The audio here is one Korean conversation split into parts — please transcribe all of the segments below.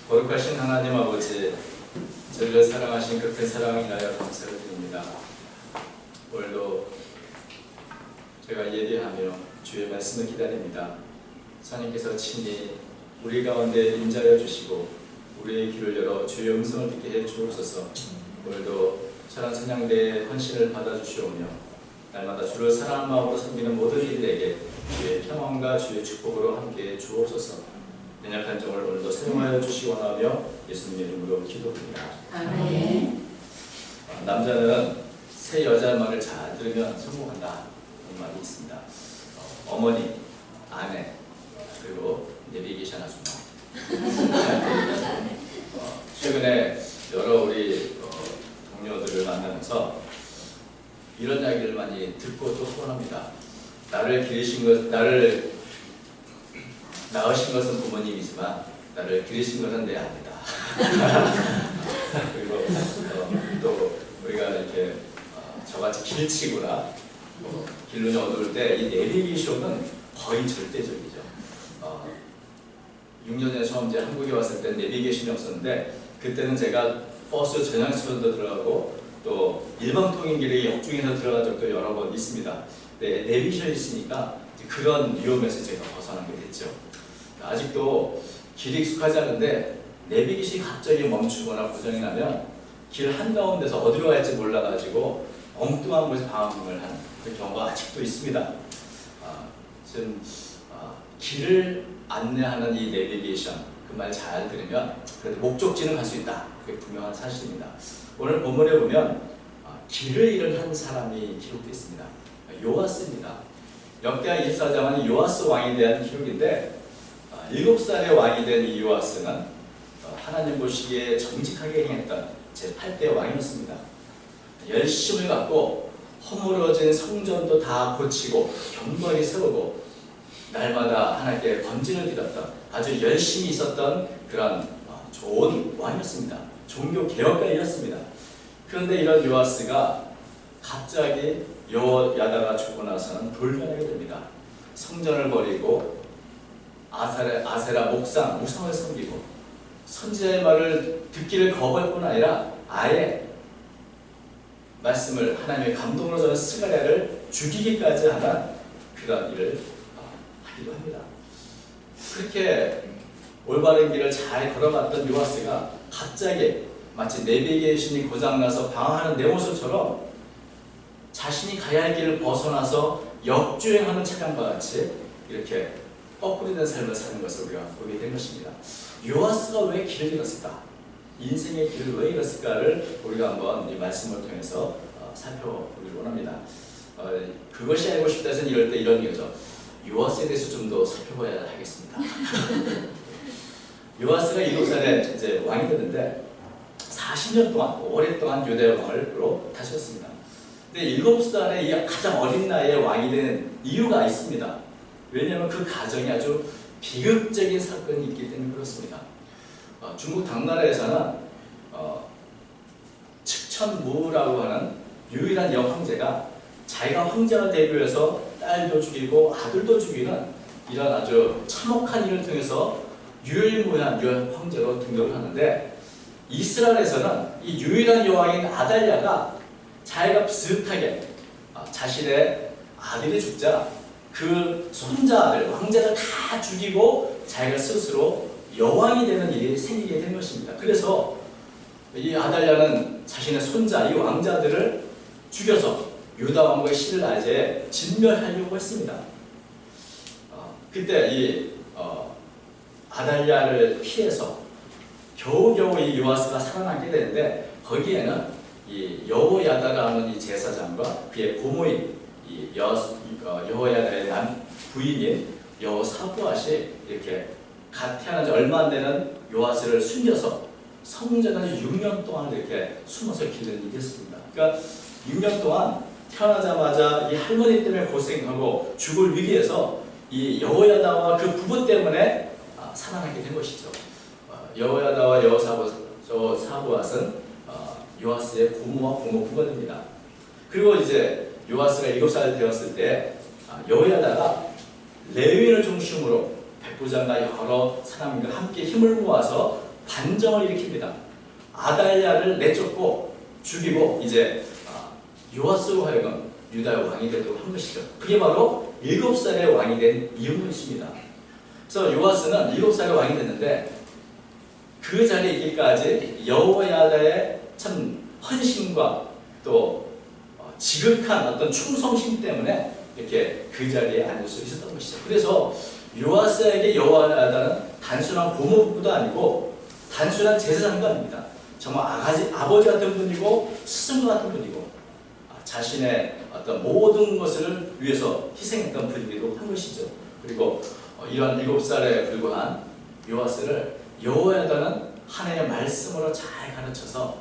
거룩하신 하나님 아버지, 저희를 사랑하신 그 큰 사랑을 인하여 감사를 드립니다. 오늘도 제가 예배하며 주의 말씀을 기다립니다. 하나님께서 친히 우리 가운데 임자여 주시고 우리의 귀를 열어 주의 음성을 듣게 해 주옵소서. 오늘도 사랑 찬양대의 헌신을 받아주시오며 날마다 주를 사랑하는 마음으로 섬기는 모든 이들에게 주의 평안과 주의 축복으로 함께해 주옵소서. 연약한 종을 오늘도 사용하여 주시기 원하며 예수님의 이름으로 기도합니다. 아멘. 남자는 새 여자 말을 잘 들으면 성공한다, 이런 말이 있습니다. 어머니, 아내, 그리고 내비게이션 아줌마. 최근에 여러 우리 동료들을 만나면서 이런 이야기를 많이 듣고 또 소원합니다. 나를 낳으신 것은 부모님이지만 나를 기르신 것은 내 아내다. 그리고 또 우리가 이렇게 저같이 길치거나 길눈이 어두울 때 이 내비게이션은 거의 절대적이죠. 6년 전에 처음 이제 한국에 왔을 때 내비게이션이 없었는데 그때는 제가 버스 전향선도 들어가고 또 일방통행 길에 역중에서 들어간 적도 여러 번 있습니다. 네, 내비게이션이 있으니까 그런 위험에서 제가 벗어나게 됐죠. 아직도 길이 익숙하지 않은데 내비게이션이 갑자기 멈추거나 고장이 나면 길 한가운데서 어디로 갈지 몰라가지고 엉뚱한 곳에 방황을 하는 그 경우가 아직도 있습니다. 지금 길을 안내하는 이 내비게이션 그 말 잘 들으면 그래도 목적지는 갈 수 있다. 그게 분명한 사실입니다. 오늘 본문에 보면 길을 잃은 한 사람이 기록되어 있습니다. 요아스입니다. 역대하 24장은 요아스 왕에 대한 기록인데 7살의 왕이 된 이 요아스는 하나님 보시기에 정직하게 행했던 제8대 왕이었습니다. 열심을 갖고 허물어진 성전도 다 고치고 경건히 세우고 날마다 하나님께 번제를 드렸던 아주 열심히 있었던 그런 좋은 왕이었습니다. 종교 개혁가이었습니다. 그런데 이런 요아스가 갑자기 여호야다가 죽고 나서는 돌변하게 됩니다. 성전을 버리고 아세라 우상을 섬기고 선지자의 말을 듣기를 거부할 뿐 아니라 아예 말씀을 하나님의 감동으로 전한 스가랴를 죽이기까지 하는 그런 일을 하기도 합니다. 그렇게 올바른 길을 잘 걸어갔던 요아스가 갑자기 마치 내비게이션이 고장나서 방황하는 내 모습처럼 자신이 가야 할 길을 벗어나서 역주행하는 차량과 같이 이렇게 거꾸로 된 삶을 사는 것을 우리가 보게 된 것입니다. 요아스가 왜 길을 잃었을까? 인생의 길을 왜 잃었을까를 우리가 한번 이 말씀을 통해서 살펴보기를 원합니다. 그것이 알고 싶다 해서 이럴 때 이런 얘기죠. 요아스에 대해서 좀 더 살펴봐야 하겠습니다. 요아스가 7살에 이제 왕이 됐는데 40년 동안 오랫동안 유대 왕을 다스렸습니다. 근데 7살에 이 가장 어린 나이에 왕이 된 이유가 있습니다. 왜냐하면 그 가정이 아주 비극적인 사건이 있기 때문에 그렇습니다. 중국 당나라에서는 측천무라고 하는 유일한 여황제가 자기가 황제가 되기 위해서 딸도 죽이고 아들도 죽이는 이런 아주 참혹한 일을 통해서 유일무이한 황제로 등극을 하는데 이스라엘에서는 이 유일한 여왕인 아달랴가 자기가 비슷하게 자신의 아들이 죽자 그 손자들, 왕자를 다 죽이고 자기가 스스로 여왕이 되는 일이 생기게 된 것입니다. 그래서 이 아달랴는 자신의 손자, 이 왕자들을 죽여서 유다 왕국의 신라제 진멸하려고 했습니다. 그때 이 아달랴를 피해서 겨우겨우 이 요아스가 살아남게 되는데 거기에는 이 여호야다라는 이 제사장과 그의 고모인 이 여호야다의 부인인 여호사부앗이 이렇게 갓 태어난 지 얼마 안 되는 요아스를 숨겨서 성전에 6년 동안 이렇게 숨어서 기르는 일이 있습니다. 그러니까 6년 동안 태어나자마자 이 할머니 때문에 고생하고 죽을 위기에서 이 여호야다와 그 부부 때문에 살아나게 된 것이죠. 여호야다와 여호사부앗은 요아스의 고모와 고모부가 됩니다. 그리고 이제 요아스가 7살 되었을 때 여호야다가 레위인을 중심으로 백부장과 여러 사람과 함께 힘을 모아서 반정을 일으킵니다. 아달랴를 내쫓고 죽이고 이제 요아스로 하여금 유다의 왕이 되도록 한 것이죠. 그게 바로 7살의 왕이 된 이유는 있습니다. 그래서 요아스는 7살의 왕이 됐는데 그 자리에 있기까지 여호야다의 참 헌신과 또 지극한 어떤 충성심 때문에 이렇게 그 자리에 앉을 수 있었던 것이죠. 그래서 요아스에게 여호야다는 단순한 고모부도 아니고 단순한 제사장도 아닙니다. 정말 아버지 같은 분이고 스승과 같은 분이고 자신의 어떤 모든 것을 위해서 희생했던 분이기도 한 것이죠. 그리고 이런 7살에 불과한 요아스를 여호야다는 하나님의 말씀으로 잘 가르쳐서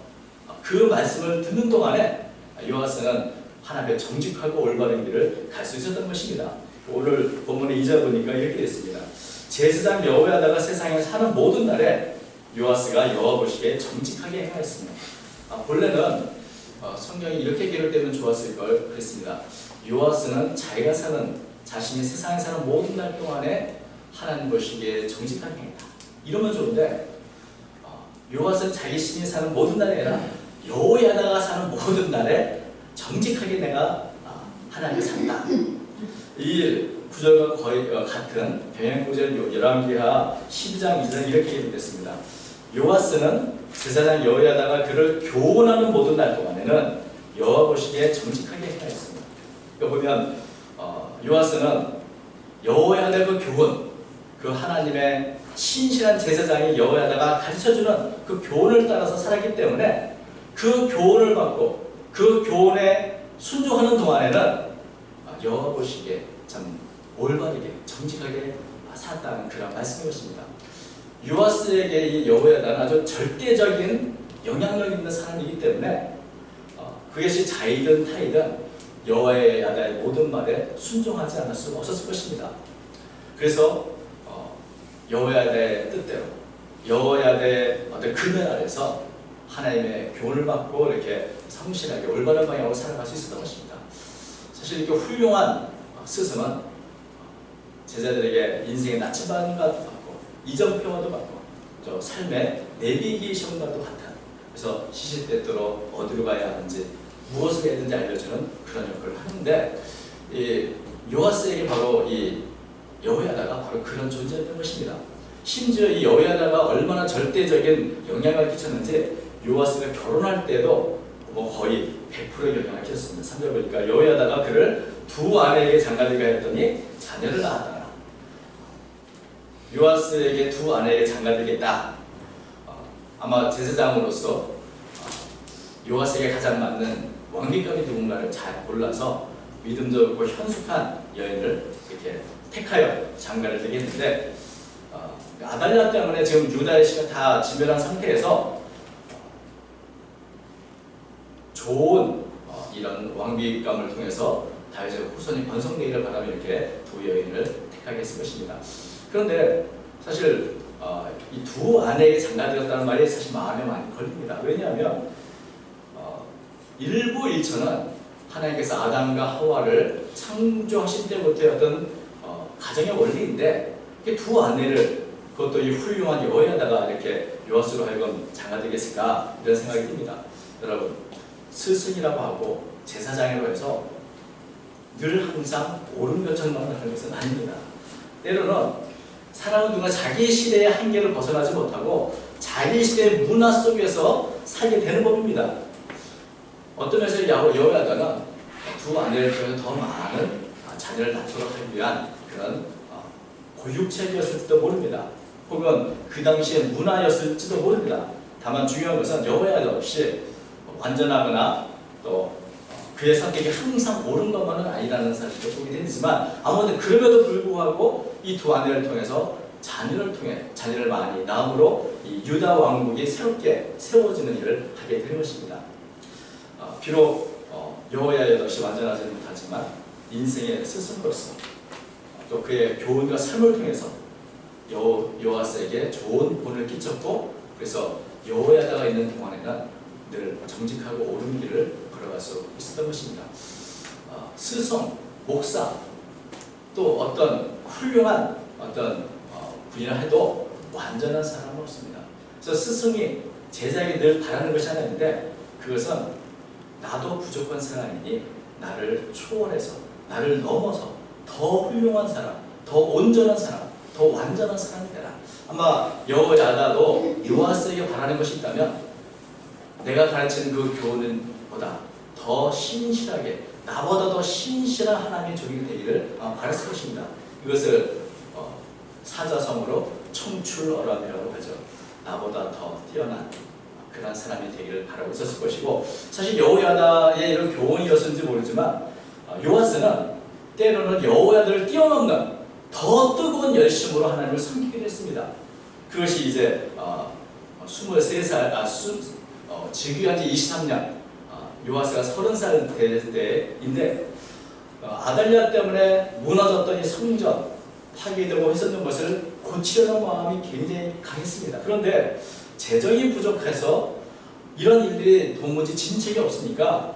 그 말씀을 듣는 동안에 요아스는 하나님의 정직하고 올바른 길을 갈 수 있었던 것입니다. 오늘 본문의 2절 보니까 이렇게 됐습니다. 제사장 여호야다가 세상에 사는 모든 날에 요아스가 여호와 보시기에 정직하게 행하였습니다. 본래는 성경이 이렇게 기록되면 좋았을 걸 그랬습니다. 요아스는 자기가 사는 자신이 세상에 사는 모든 날 동안에 하나님 보시기에 정직하게 행했다. 이러면 좋은데 요아스는 자기 신이 사는 모든 날이 아니라 여호야다가 사는 모든 날에 정직하게 내가 하나님을 산다. 이 구절과 거의 같은 병행구절 열왕기하 12장 2절 이렇게 기록됐습니다. 요아스는 제사장 여호야다가 그를 교훈하는 모든 날 동안에는 여호와 보시기에 정직하게 행하였습니다. 그러니까 보면 요아스는 여호야다의 그 교훈, 그 하나님의 신실한 제사장이 여호야다가 가르쳐주는 그 교훈을 따라서 살았기 때문에 그 교훈을 받고 그 교훈에 순종하는 동안에는 여호와 보시기에 참 올바르게 정직하게 살았다는 그런 말씀인 것입니다. 요아스에게 이 여호야다는 아주 절대적인 영향력 있는 사람이기 때문에 그것이 자이든 타이든 여호야다의 모든 말에 순종하지 않을 수 없었을 것입니다. 그래서 여호야다의 뜻대로 여호야다의 어떤 그늘 아래서 하나님의 교훈을 받고 이렇게 성실하게 올바른 방향으로 살아갈 수 있었던 것입니다. 사실 이렇게 훌륭한 스승은 제자들에게 인생의 나침반과도 같고 이정표와도 같고 저 삶의 내비게이션과도 같은, 그래서 시시때때로 어디로 가야 하는지 무엇을 해야 되는지 알려주는 그런 역할을 하는데 이 요아스에게 바로 이 여호야다가 바로 그런 존재였던 것입니다. 심지어 이 여호야다가 얼마나 절대적인 영향을 끼쳤는지 요아스가 결혼할 때도 거의 100%의 영향을 끼쳤습니다. 3절 보니까 여호야다가 그를 두 아내에게 장가들게 했더니 자녀를 낳았다. 요아스에게 두 아내에게 장가들겠다. 아마 제사장으로서 요아스에게 가장 맞는 왕비감이 누군가를 잘 골라서 믿음적이고 현숙한 여인을 이렇게 택하여 장가를 들게 했는데 아달랴 때문에 지금 유다의 씨가 다 진멸한 상태에서 좋은 이런 왕비감을 통해서 다윗의 후손이 번성되기를 바라며 이렇게 두 여인을 택하게 했을 것입니다. 그런데 사실 이 두 아내에게 장가들었다는 말이 사실 마음에 많이 걸립니다. 왜냐하면 일부 일처는 하나님께서 아담과 하와를 창조하신 때부터의 어떤 가정의 원리인데 두 아내를 그것도 이 훌륭한 여호야다가 이렇게 요아스로 하여금 장가들게 했을까 이런 생각이 듭니다. 여러분, 스승이라고 하고 제사장이라고 해서 늘 항상 옳은 것처럼 하는 것은 아닙니다. 때로는 사람은 누가 자기 시대의 한계를 벗어나지 못하고 자기 시대의 문화 속에서 살게 되는 법입니다. 어떤 면에서 여호야다는 두 아내를 통해서 더 많은 자녀를 낳도록 하기 위한 그런 고육책이었을지도 모릅니다. 혹은 그 당시의 문화였을지도 모릅니다. 다만 중요한 것은 여호야다 없이 완전하거나 또 그의 성격이 항상 옳은 것만은 아니라는 사실도 보게 되지만 아무튼 그럼에도 불구하고 이 두 아내를 통해서 자녀를 많이 낳음으로 이 유다 왕국이 새롭게 세워지는 일을 하게 되는 것입니다. 비록 여호야다 없이 완전하지는 못하지만 인생의 스승으로서 또 그의 교훈과 삶을 통해서 요아스에게 좋은 본을 끼쳤고, 그래서 여호야다가 있는 동안에는 늘 정직하고 옳은 길을 걸어갈 수 있었던 것입니다. 스승, 목사, 또 어떤 훌륭한 어떤 분이라 해도 완전한 사람은 없습니다. 그래서 스승이 제자에게 늘 바라는 것이 하나 있는데 그것은 나도 부족한 사람이니 나를 초월해서 나를 넘어서 더 훌륭한 사람, 더 온전한 사람, 더 완전한 사람이 되라. 아마 여호야다도 요아스에게 바라는 것이 있다면 내가 가르치는 그 교훈보다 더 신실하게 나보다 더 신실한 하나님의 종이 되기를 바랐을 것입니다. 이것을 사자성어로 청출어람이라고 하죠. 나보다 더 뛰어난 그런 사람이 되기를 바라고 있었을 것이고 사실 여호야다의 이런 교훈이었는지 모르지만 요아스는 때로는 여호야다를 뛰어넘는 더 뜨거운 열심으로 하나님을 섬기기도 했습니다. 그것이 이제 23살, 즉위한 지 23년 요아스가 30살 될 때인데 아달랴 때문에 무너졌던 이 성전 파괴되고 했었던 것을 고치려는 마음이 굉장히 강했습니다. 그런데 재정이 부족해서 이런 일들이 도무지 진책이 없으니까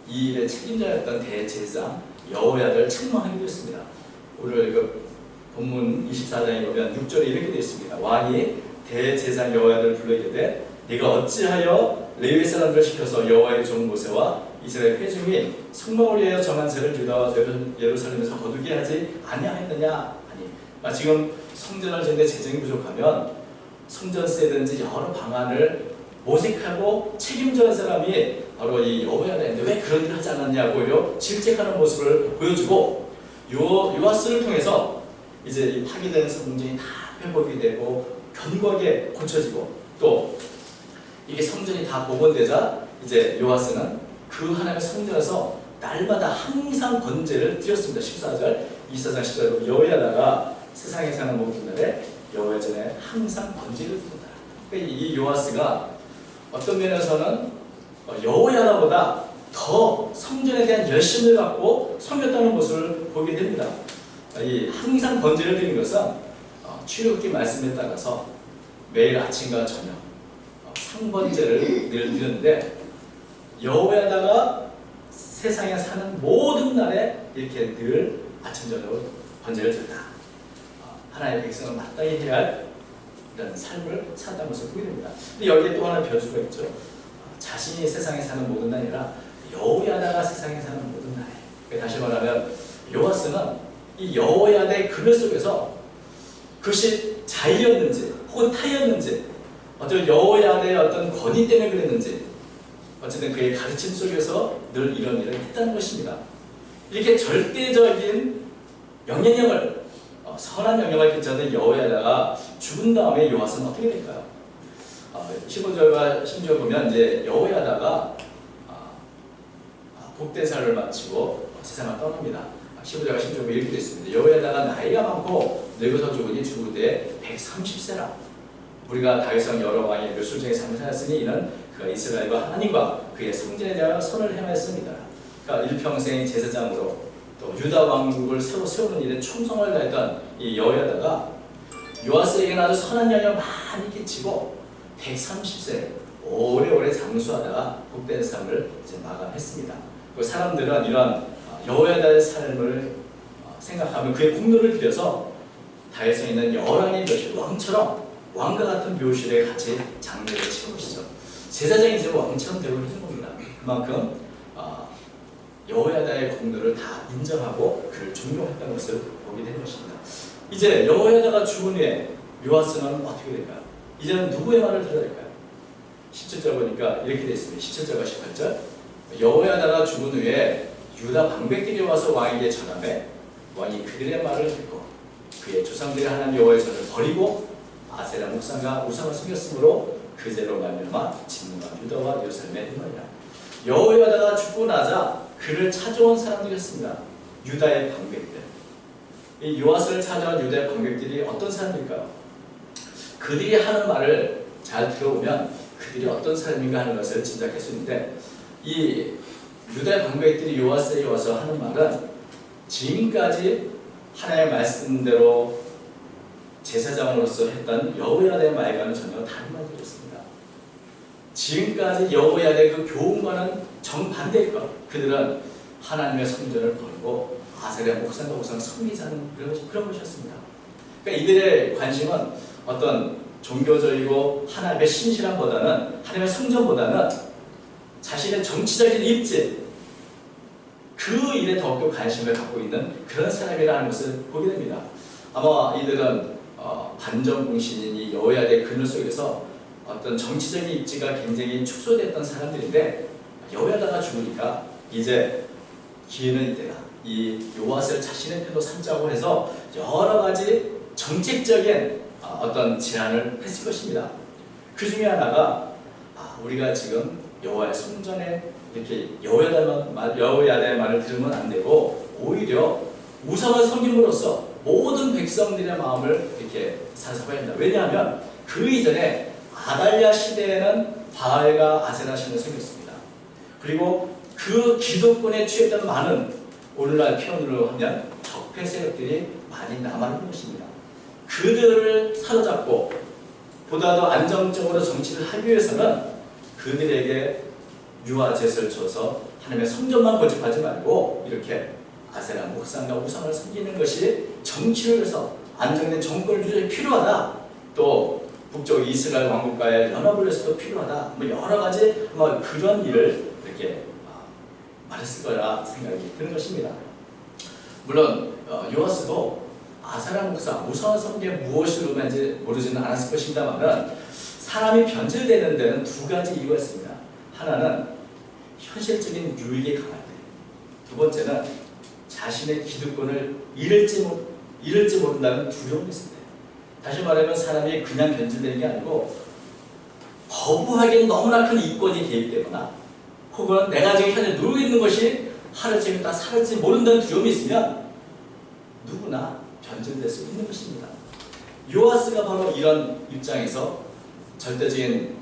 이 일의 책임자였던 대제사장 여호야다를 책망하기도 했습니다. 오늘 그 본문 24장에 보면 6절에 이렇게 되어 있습니다. 왕이 대제사장 여호야다를 불러 이르되 네가 어찌하여 레위 사람들을 시켜서 여호와의 종 모세와 이스라엘 회중이 성막을 위하여 정한 세를 유다와 예루살렘에서 거두게 하지 아니하였느냐 하니 지금 성전을 짓는데 재정이 부족하면 성전세든지 여러 방안을 모색하고 책임져야 할 사람이 바로 이 여호야다인데 왜 그런 일을 하지 않았냐고 질책하는 모습을 보여주고 요아스를 통해서 이제 이 파괴된 성전이 다 회복이 되고 견고하게 고쳐지고 또 이게 성전이 다 복원되자 이제 요아스는 그 하나님의 성전에서 날마다 항상 번제를 드렸습니다. 14절, 24장 14절 여호야다가 세상에 사는 모든 날에 여호와 전에 항상 번제를 드린다. 그러니까 이 요아스가 어떤 면에서는 여호야다보다 더 성전에 대한 열심을 갖고 섬겼다는 모습을 보게 됩니다. 이 항상 번제를 드리는 것은 출애굽기 말씀에 따라서 매일 아침과 저녁 상번제를 늘 드렸는데 여호야다가 세상에 사는 모든 날에 이렇게 늘 아침 저녁 번제를 드렸다. 하나님의 백성을 마땅히 해야 할 이런 삶을 살았다는 것을 보게 됩니다. 근데 여기에 또 하나 변수가 있죠. 자신이 세상에 사는 모든 날이 아니라 여호야다가 세상에 사는 모든 날. 다시 말하면 요아스는 이 여호야다의 그늘 속에서 그것이 자의였는지 혹은 타의였는지 어떤 여호야다의 어떤 권위 때문에 그랬는지 어쨌든 그의 가르침 속에서 늘 이런 일을 했다는 것입니다. 이렇게 절대적인 영향력을 선한 영향을 끼쳤던 여호야다가 죽은 다음에 요아스는 어떻게 될까요? 15절과 16절 보면 이제 여호야다가 복된 삶을 마치고 세상을 떠납니다. 15절과 16절에 이렇게 되어 있습니다. 여호야다가 나이가 많고 늙어서 죽으니 죽을 때 130세라. 우리가 다윗왕 여러 왕의 멸술중에 삶을 살았으니 이는 그가 이스라엘과 하나님과 그의 성전에 대하여 선을 행하였습니다. 그러니까 일평생 제사장으로 또 유다 왕국을 새로 세우는 일에 충성을 다했던 이 여호야다가 요아스에게는 아주 선한 영향을 많이 끼치고 130세 오래오래 장수하다가 복된 삶을 이제 마감했습니다. 그 사람들은 이런 여호야다의 삶을 생각하면 그의 공로를 들여서 다윗에 있는 열왕의 묘실, 왕처럼 왕과 같은 묘실에 같이 장례를 치른 것이죠. 제사장이 이제 왕처럼 되고 있는 겁니다. 그만큼 여호야다의 공로를 다 인정하고 그를 존경했던 것을 보게 되는 것입니다. 이제 여호야다가 죽은 후에 요아스는 어떻게 될까요? 이제는 누구의 말을 들어야 될까요? 17절 보니까 이렇게 되어 있습니다. 17절과 18절 여호야다가 죽은 후에 유다 방백들이 와서 왕에게 전하매 왕이 그들의 말을 듣고 그의 조상들의 하나님 여호와의 전을 버리고 아세라 목상과 우상을 숨겼으므로 그제로 말미암아 진노가 유다와 예루살렘에 임하니라. 여호야다가 죽고 나자 그를 찾아온 사람들이었습니다. 유다의 방백들. 이 요아스를 찾아온 유다의 방백들이 어떤 사람일까요? 그들이 하는 말을 잘 들어보면 그들이 어떤 사람인가 하는 것을 짐작할 수 있는데 이 유다의 방백들이 요아스에게 와서 하는 말은 지금까지 하나님의 말씀대로 제사장으로서 했던 여호야다의 말과는 전혀 다른 말들이었습니다. 지금까지 여호야다의 그 교훈과는 정반대일 것. 그들은 하나님의 성전을 버리고 아세라 목상과 우상을 섬기자는 그런 것이었습니다. 그러니까 이들의 관심은 어떤 종교적이고 하나님의 신실함보다는, 하나님의 성전보다는 자신의 정치적인 입지, 그 일에 더욱더 관심을 갖고 있는 그런 사람이라는 것을 보게 됩니다. 아마 이들은 반정공신인 이 여호야다의 그늘 속에서 어떤 정치적인 입지가 굉장히 축소됐던 사람들인데, 여호야다가 죽으니까 이제 기회는 이때다. 이 요아스를 자신의 편으로 삼자고 해서 여러 가지 정책적인 어떤 제안을 했을 것입니다. 그 중에 하나가 우리가 지금 여호와의 성전에 이렇게 여호야다의 말을 들으면 안 되고, 오히려 우상을 섬김으로써 모든 백성들의 마음을 이렇게 사로잡아야 한다. 왜냐하면 그 이전에 아달랴 시대에는 바알과 아세라 신을 섬겼습니다. 그리고 그 기득권에 취했던 많은, 오늘날 표현으로 하면 적폐 세력들이 많이 남아있는 것입니다. 그들을 사로잡고 보다도 안정적으로 정치를 하기 위해서는 그들에게 유아 제사를 줘서 하나님의 성전만 거듭하지 말고 이렇게 아세라 목상과 우상을 섬기는 것이 정치를 해서 안정된 정권을 유지하기 필요하다. 또 북쪽 이스라엘 왕국과의 연합을 위해서도 필요하다. 뭐 여러 가지 그런 일을 이렇게 말했을 거라 생각이 드는 것입니다. 물론 요아스도 아세라 목상, 우상을 섬기는 게 무엇을 의미하는지 모르지는 않았을 것입니다만은, 사람이 변질되는 데는 두 가지 이유가 있습니다. 하나는 현실적인 유익이 강할 때, 두 번째는 자신의 기득권을 잃을지 모른다는 두려움이 있습니다. 다시 말하면 사람이 그냥 변질되는 게 아니고 거부하기엔 너무나 큰 이권이 개입되거나, 혹은 내가 지금 현재 누리고 있는 것이 하루쯤에 다 사라질지 모른다는 두려움이 있으면 누구나 변질될 수 있는 것입니다. 요아스가 바로 이런 입장에서 절대적인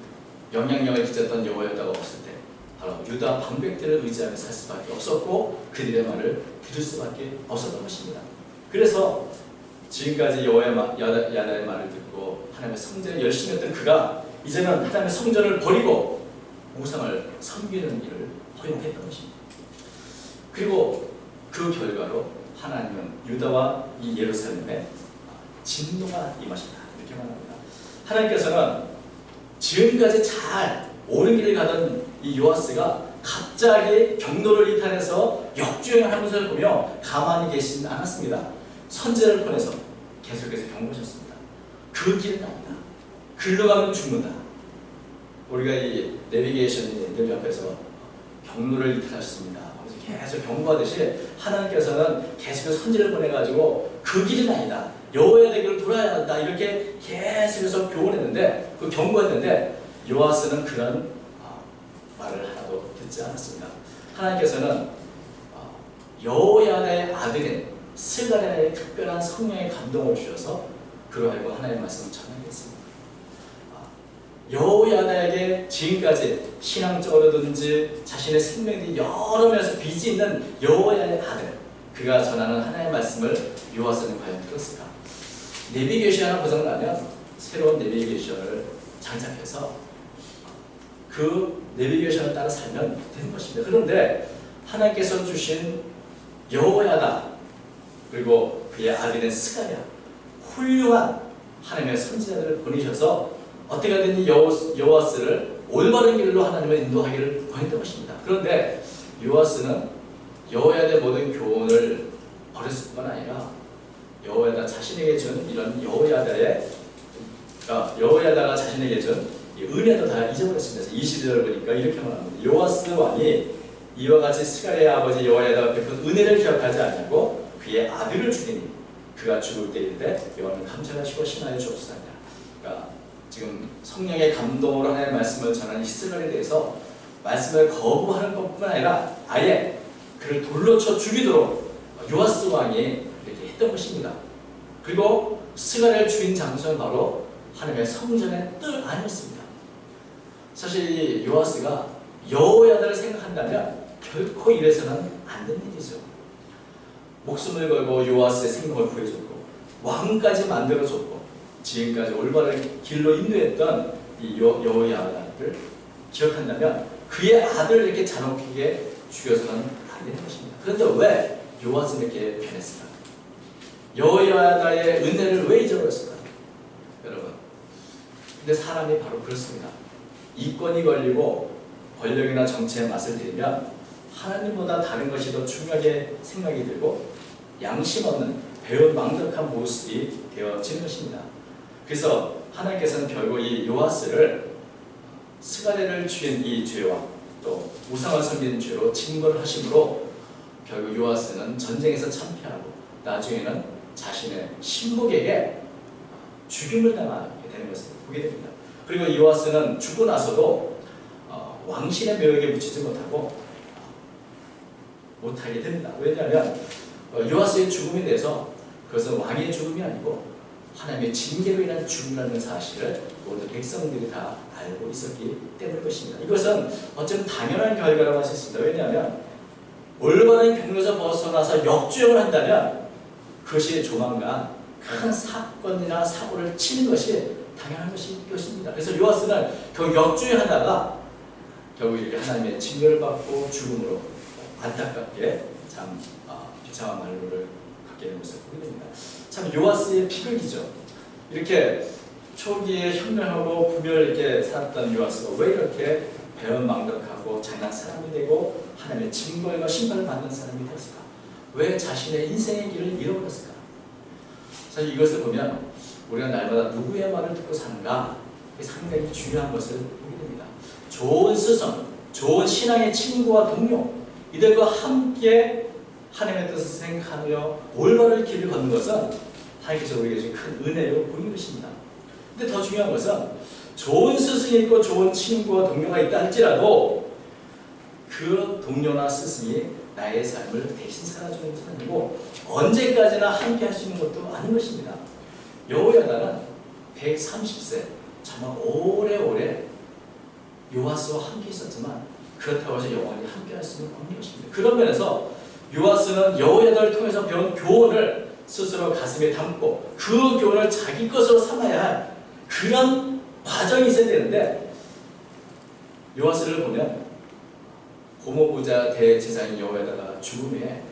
영향력을 끼쳤던 여호야다가 없을 때 바로 유다 방백들을 의지하며 살 수밖에 없었고, 그들의 말을 들을 수밖에 없었던 것입니다. 그래서 지금까지 여호야다의 말을 듣고 하나님의 성전에 열심히 했던 그가 이제는 하나님의 성전을 버리고 우상을 섬기는 일을 허용했던 것입니다. 그리고 그 결과로 하나님은 유다와 이 예루살렘에 진노가 임하셨다, 이렇게 말합니다. 하나님께서는 지금까지 잘 옳은 길을 가던 이 요아스가 갑자기 경로를 이탈해서 역주행하는 것을 보며 가만히 계시지 않았습니다. 선제를 보내서 계속해서 경고하셨습니다. 그 길은 아니다. 글로 가면 죽는다. 우리가 이 내비게이션들 옆에서 경로를 이탈하셨습니다. 그래서 계속 경고하듯이 하나님께서는 계속해서 선지를 보내가지고 그 길은 아니다, 여호와의 길을 돌아야 한다, 이렇게 계속해서 교훈했는데, 그 경고했는데 요아스는 그런 말을 하나도 듣지 않았습니다. 하나님께서는 여호야다의 아들인 스가랴의 특별한 성령의 감동을 주셔서 그로 하여금 하나님의 말씀을 전하게 했습니다. 여호야다에게 지금까지 신앙적으로든지 자신의 생명이 여러 면에서 빚이 있는 여호야다의 아들, 그가 전하는 하나님의 말씀을 요아스는 과연 들었을까? 내비게이션을 고장나면 새로운 내비게이션을 장착해서 그 내비게이션을 따라 살면 되는 것입니다. 그런데 하나님께서 주신 여호야다, 그리고 그의 아들인 스가랴, 훌륭한 하나님의 선지자들을 보내셔서 어떻게 하든지 요아스를 올바른 길로 하나님을 인도하기를 원했던 것입니다. 그런데 요아스는 여호야다의 모든 교훈을 버렸을 뿐만 아니라 여호야다 자신에게 준 이런 여호야다가 자신에게 준 은혜도 다 잊어버렸습니다. 22절을 보니까 이렇게 말합니다. 요아스 왕이 이와 같이 스가랴의 아버지 여호야다가 베푼 은혜를 기억하지 않냐고 그의 아들을 죽이니 그가 죽을 때인데 여호와는 감찰하시고 신하여 주옵소서. 그러니까 지금 성령의 감동으로 하나님의 말씀을 전하는 히스가랴에 대해서 말씀을 거부하는 것뿐만 아니라 아예 그를 돌로 쳐 죽이도록 요아스 왕이 이렇게 했던 것입니다. 그리고 스가랴를 죽인 장소는 바로 하나님의 성전의 뜰 안이었습니다. 사실 이 요아스가 여호야다를 생각한다면 결코 이래서는 안 되는 일이죠. 목숨을 걸고 요아스의 생명을 구해줬고 왕까지 만들어줬고 지금까지 올바른 길로 인도했던 이 여호야다를 기억한다면 그의 아들을 이렇게 잔혹하게 죽여서는 안 되는 것입니다. 그런데 왜 요아스는 이렇게 변했을까? 여호야다의 은혜를 왜 잊어버렸을까? 여러분, 근데 사람이 바로 그렇습니다. 이권이 걸리고 권력이나 정치에 맛을 들이면 하나님보다 다른 것이 더 중요하게 생각이 들고 양심 없는 배은망덕한 모습이 되어지는 것입니다. 그래서 하나님께서는 결국 이 요아스를 스가랴를 죽인 이 죄와 또 우상을 섬기는 죄로 징벌을 하심으로 결국 요아스는 전쟁에서 참패하고 나중에는 자신의 신복에게 죽임을 당하게 되는 것을 보게 됩니다. 그리고 요아스는 죽고 나서도 왕실의 묘역에 묻히지 못하게 됩니다. 왜냐하면 요아스의 죽음에 대해서 그것은 왕의 죽음이 아니고 하나님의 징계로 인한 죽음이라는 사실을 모든 백성들이 다 알고 있었기 때문일 것입니다. 이것은 어쩌면 당연한 결과라고 할 수 있습니다. 왜냐하면 올바른 경로에서 벗어나서 역주행을 한다면 그것이 조만간 큰 사건이나 사고를 치는 것이 당연한 것입니다. 그래서 요아스는 결국 역주행하다가 결국 이렇게 하나님의 징계를 받고 죽음으로 안타깝게 참 비참한 말로를 갖게 되는 것을 보게 됩니다. 참 요아스의 비극이죠. 이렇게 초기에 현명하고 부멸 있게 살았던 요아스가 왜 이렇게 배은망덕하고 잔인한 사람이 되고 하나님의 징벌과 심판을 받는 사람이 되었을까? 왜 자신의 인생의 길을 잃어버렸을까? 사실 이것을 보면 우리가 날마다 누구의 말을 듣고 사는가 상당히 중요한 것을 보게 됩니다. 좋은 스승, 좋은 신앙의 친구와 동료 이들과 함께 하나님의 뜻을 생각하며 올바른 길을 걷는 것은 하나님께서 우리에게 주신 큰 은혜로 보이는 것입니다. 근데 더 중요한 것은 좋은 스승이 있고 좋은 친구와 동료가 있다 할지라도 그 동료나 스승이 나의 삶을 대신 살아주는 것은 아니고 언제까지나 함께 할 수 있는 것도 아닌 것입니다. 여호야다는 130세 정말 오래오래 요아스와 함께 있었지만 그렇다고 해서 영원히 함께 할 수는 없는 것입니다. 그런 면에서 요아스는 여호야다를 통해서 배운 교훈을 스스로 가슴에 담고 그 교훈을 자기 것으로 삼아야 할 그런 과정이 있어야 되는데 요아스를 보면 고모부자 대제사장인 여호야다가 죽음에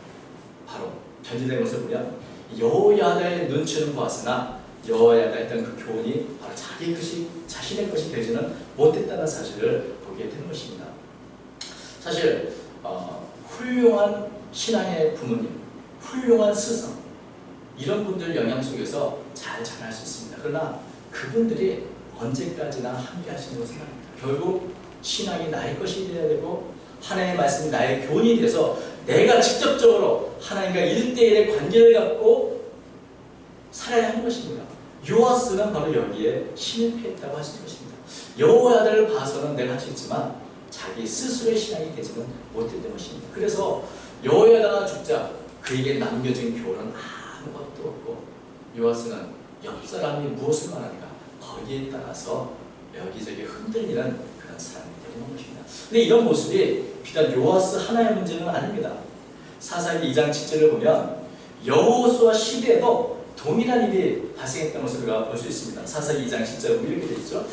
바로 변질된 것을 보면 여호야다의 눈치는 보았으나 여호야다가 했던 그 교훈이 바로 자기 것이 자신의 것이 되지는 못했다는 사실을 보게 되는 것입니다. 사실 훌륭한 신앙의 부모님, 훌륭한 스승 이런 분들 영향 속에서 잘 자랄 수 있습니다. 그러나 그분들이 언제까지나 함께 할 수 있는 것은 아닙니다. 결국 신앙이 나의 것이 되어야 되고 하나님의 말씀이 나의 교훈이 돼서 내가 직접적으로 하나님과 1대1의 관계를 갖고 살아야 하는 것입니다. 요아스는 바로 여기에 실패했다고 할 수 있는 것입니다. 여호야다를 봐서는 내가 할 수 있지만 자기 스스로의 신앙이 되지는 못했던 것입니다. 그래서 여호야다가 죽자 그에게 남겨진 교훈은 아무것도 없고 요아스는 옆 사람이 무엇을 말하는가 거기에 따라서 여기저기 흔들리는 그런 사람이 되는 것입니다. 근데 이런 모습이 비단 요아스 하나의 문제는 아닙니다. 사사기 2장 7절을 보면 여호수아 시대에도 동일한 일이 발생했던 것을 우리가 볼 수 있습니다. 사사기 2장 10절에 보면 이렇게 되어 있죠.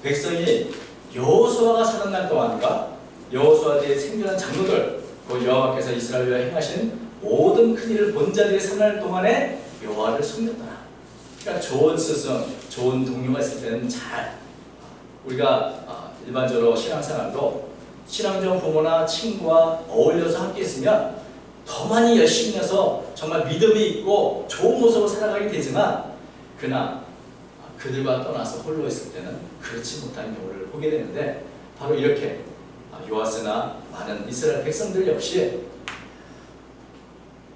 백성이 여호수아가 사는 날 동안과 여호수아 때에 생존한 장로들 그 여호와께서 이스라엘과 행하신 모든 큰 일을 본 자들이 사는 날 동안에 여호와를 섬겼더라. 그러니까 좋은 스승, 좋은 동료가 있을 때는 잘 우리가 일반적으로 신앙생활도 신앙적 부모나 친구와 어울려서 함께 있으면 더 많이 열심히 해서 정말 믿음이 있고 좋은 모습으로 살아가게 되지만 그러나 그들과 떠나서 홀로 있을 때는 그렇지 못한 경우를 보게 되는데 바로 이렇게 요아스나 많은 이스라엘 백성들 역시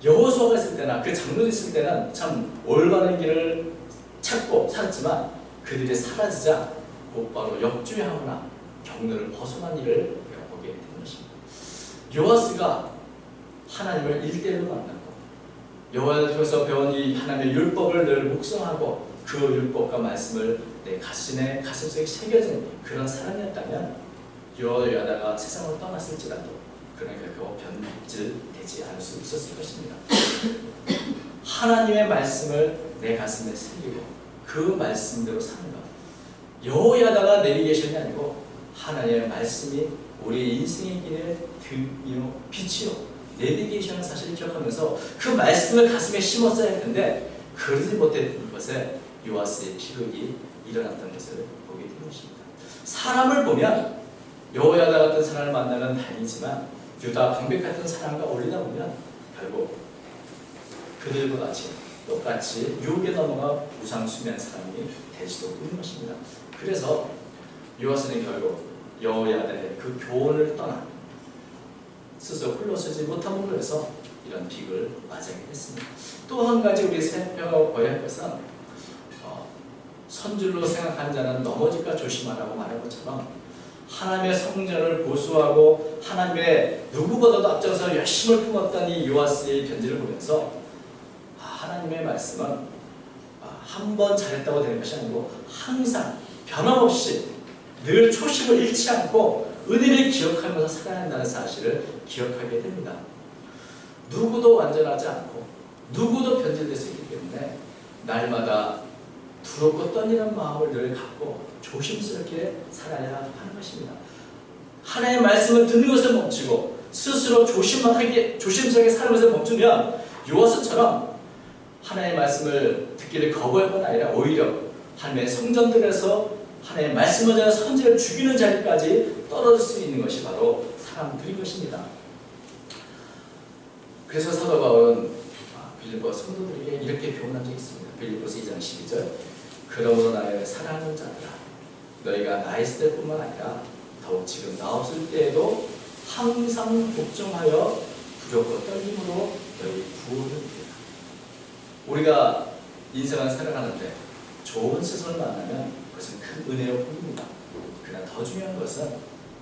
여호수아가 있을 때나 그 장로들이 있을 때는 참 올바른 길을 찾고 살았지만 그들이 사라지자 곧바로 역주행하거나 경로를 벗어난 일을 보게 되는 것입니다. 요아스가 하나님을 1대1로 만났고 여호와를 통해서 배운 이 하나님의 율법을 늘 묵상하고 그 율법과 말씀을 내 가슴속에 새겨진 그런 사람이었다면 여호야다가 세상을 떠났을지라도 그런 결코 변질되지 않을 수 있었을 것입니다. 하나님의 말씀을 내 가슴에 새기고 그 말씀대로 사는 것. 여호야다가 내비게이션이 아니고 하나님의 말씀이 우리 인생의 길에 등이요 빛이요 내비게이션을 사실을 기억하면서 그 말씀을 가슴에 심었어야 할 텐데 그러지 못했던 것에 요아스의 비극이 일어났던 것을 보게 된 것입니다. 사람을 보면 여호야다 같은 사람을 만나면 다행이지만 유다 방백 같은 사람과 어울리다 보면 결국 그들과 같이 똑같이 유혹에 넘어가 우상숭배한 사람이 될 수도 있는 것입니다. 그래서 요아스는 결국 여호야다의 그 교훈을 떠나 스스로 홀로 서지 못함으로 해서 이런 빅을 맞이하게 됐습니다. 또 한 가지 우리 살펴봐야 할 것은 선줄로 생각한 자는 넘어질까 조심하라고 말한 것처럼 하나님의 성전을 보수하고 하나님의 누구보다도 앞장서 열심을 품었던 이 요아스의 편지를 보면서 하나님의 말씀은 한 번 잘했다고 되는 것이 아니고 항상 변함없이 늘 초심을 잃지 않고 은혜를 기억하면서 살아야 한다는 사실을 기억하게 됩니다. 누구도 완전하지 않고 누구도 변질될 수 있기 때문에 날마다 두렵고 떨리는 마음을 늘 갖고 조심스럽게 살아야 하는 것입니다. 하나님의 말씀을 듣는 것을 멈추고 스스로 조심스럽게 사는 것을 멈추면 요아스처럼 하나님의 말씀을 듣기를 거부할 뿐 아니라 오히려 하나님의 성전들에서 하나님의 말씀을 전해 선지를 죽이는 자리까지 떨어질 수 있는 것이 바로 사람들인 것입니다. 그래서 사도 바울은 빌립보 성도들에게 이렇게 교훈한 적이 있습니다. 빌립보서 2장 12절 그러므로 나의 사랑하는 자들아 너희가 나 있을 때뿐만 아니라 더욱 지금 나 없을 때에도 항상 복종하여 두렵고 떨림으로 너희 구원을 이루라. 우리가 인생을 살아가는데 좋은 스승을 만나면 그것은 큰 은혜로 보입니다. 그러나 더 중요한 것은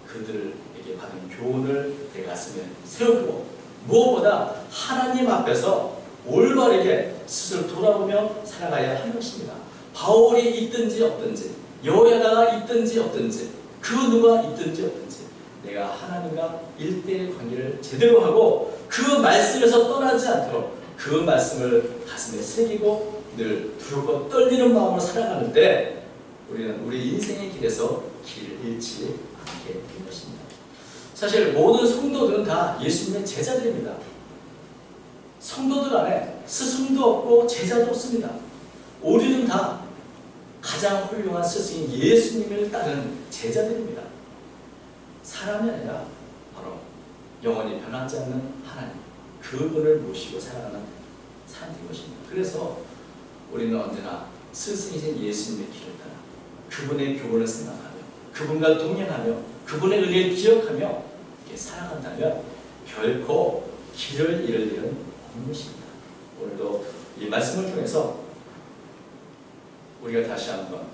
그들에게 받은 교훈을 내 가슴에 세우고 무엇보다 하나님 앞에서 올바르게 스스로 돌아보며 살아가야 하는 것입니다. 바울이 있든지 없든지 여호야다가 있든지 없든지 그 누가 있든지 없든지 내가 하나님과 일대의 관계를 제대로 하고 그 말씀에서 떠나지 않도록 그 말씀을 가슴에 새기고 늘 두렵고 떨리는 마음으로 살아가는데 우리는 우리 인생의 길에서 길을 잃지 않게 된 것입니다. 사실 모든 성도들은 다 예수님의 제자들입니다. 성도들 안에 스승도 없고 제자도 없습니다. 우리는 다 가장 훌륭한 스승인 예수님을 따르는 제자들입니다. 사람이 아니라 바로 영원히 변하지 않는 하나님, 그분을 모시고 살아가는 사람들인 것입니다. 그래서 우리는 언제나 스승이신 예수님의 길을 따라 그분의 교훈을 생각하며 그분과 동행하며 그분의 은혜를 기억하며 이렇게 살아간다면 결코 길을 잃을 일은 없는 것입니다. 오늘도 이 말씀을 통해서 우리가 다시 한번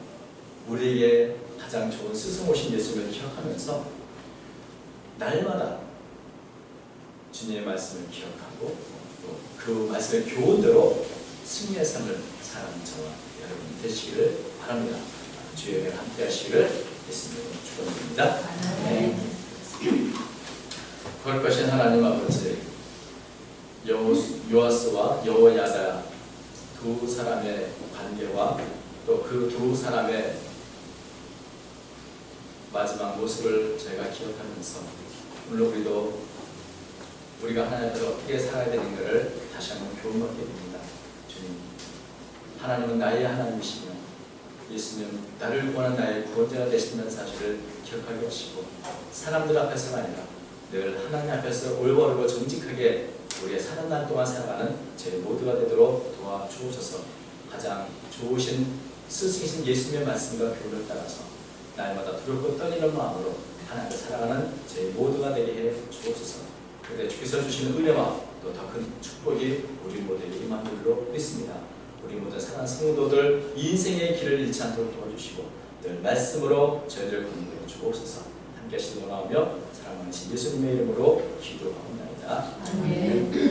우리에게 가장 좋은 스승 오신 예수님을 기억하면서 날마다 주님의 말씀을 기억하고 또 그 말씀의 교훈대로 승리의 삶을 사는 저와 여러분 되시기를 바랍니다. 주의 은혜가 함께 하시기를 예수님으로 축원드립니다. 거룩하신 하나님 아버지, 요아스와 여호야다 두 사람의 관계와 또 그 두 사람의 마지막 모습을 저희가 기억하면서 오늘 우리가 하나님 앞에 어떻게 살아야 되는가를 다시 한번 교훈받게 됩니다. 주님, 하나님은 나의 하나님이시며 예수님 나를 구원한 나의 구원자가 되신다는 사실을 기억하게 하시고 사람들 앞에서가 아니라 늘 하나님 앞에서 올바르고 정직하게 우리의 사는 날 동안 살아가는 저희 모두가 되도록 도와주옵소서. 가장 좋으신 스승이신 예수님의 말씀과 교훈을 따라서 날마다 두렵고 떨리는 마음으로 하나님을 살아가는 저희 모두가 되게 해 주옵소서. 그때 주께서 주시는 은혜와 또 더 큰 축복이 우리 모두에게 임한 줄로 믿습니다. 우리 모든 사랑하는 성도들 인생의 길을 잃지 않도록 도와주시고 늘 말씀으로 저희를 건너해 주옵소서. 함께 하시기 원하며 사랑하는 예수님의 이름으로 기도하옵나이다. 아멘.